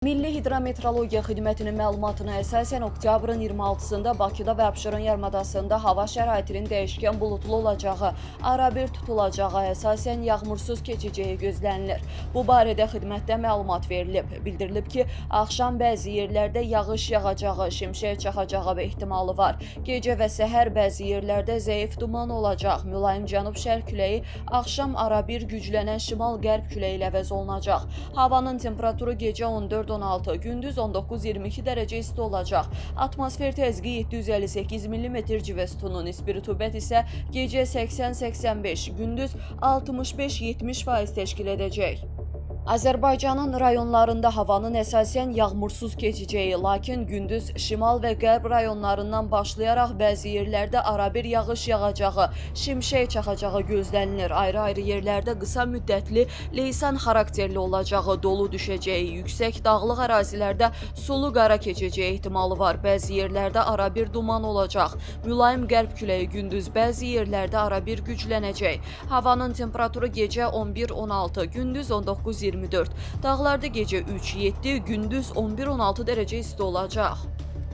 Milli Hidrometeorologiya Xidmətinin məlumatına əsasən oktyabrın 26-sında Bakıda və Abşeron yarımadasında hava şəraitinin dəyişkən bulutlu olacağı, arabir tutulacağı, əsasən yağmursuz keçəcəyi gözlənilir. Bu barədə xidmətdə məlumat verilib. Bildirilib ki, axşam bəzi yerlərdə yağış yağacağı, şimşək çaxacağı və ehtimalı var. Gecə və səhər bəzi yerlərdə zəif duman olacaq. Mülayim cənub-şərq küləyi axşam arabir güclənən şimal-qərb küləyi ilə əvəz olunacaq. Havanın temperaturu gecə 14-16, gündüz 19-22 dərəcə isti olacaq. Atmosfer təzyiqi 758 mm civə sütunu, nisbi rütubət isə gecə 80-85, gündüz 65-70% təşkil edəcək. Azərbaycanın rayonlarında havanın əsasən yağmursuz keçəcəyi, lakin gündüz şimal və qərb rayonlarından başlayaraq bəzi yerlərdə arabir yağış yağacağı, şimşək çaxacağı gözlənilir. Ayrı-ayrı yerlərdə qısa müddətli leysan xarakterli olacağı, dolu düşəcəyi, yüksək dağlıq ərazilərdə sulu qara keçəcəyi ehtimalı var. Bəzi yerlərdə arabir duman olacaq. Mülayim qərb küləyi gündüz bəzi yerlərdə arabir güclənəcək. Havanın temperaturu gecə 11-16, gündüz 19-24. Dağlarda gecə 3-7, gündüz 11-16 dərəcə isti olacaq.